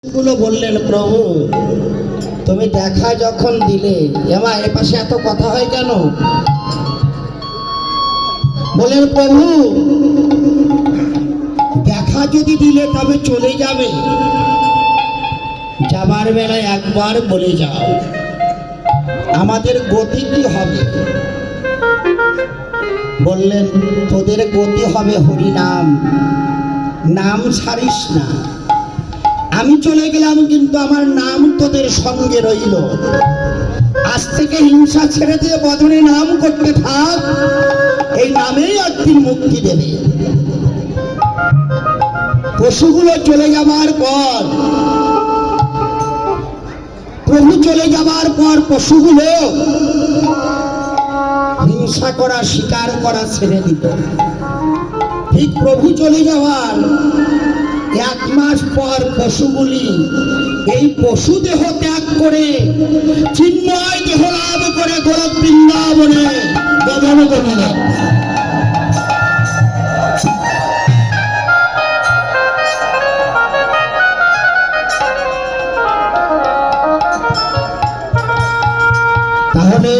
গুলো বললেন, প্রভু তুমি দেখা যখন দিলে, এমা এ পাশে এত কথা হয় কেন? বলেন, প্রভু দেখা যদি দিলে তবে চলে যাবে, যাবার বেলায় একবার বলে যাও আমাদের গতি কি হবে? বললেন, তোদের গতি হবে হরিনাম, নাম ছাড়িস না। আমি চলে গেলাম কিন্তু আমার নাম তোদের সঙ্গে রইল। আজ থেকে হিংসা ছেড়ে দিয়ে বদনে নাম করতে থাক, এই নামেই একদিন মুক্তি দেবে। পশুগুলো চলে যাবার পর, প্রভু চলে যাবার পর পশুগুলো হিংসা করা, শিকার করা ছেড়ে দিত। ঠিক প্রভু চলে যাওয়ার 1 মাস পর পশুগুলি এই পশু দেহ ত্যাগ করে চিন্ময় দেহ লাভ করে গোলক বৃন্দাবনে গমন করিল। তাহলে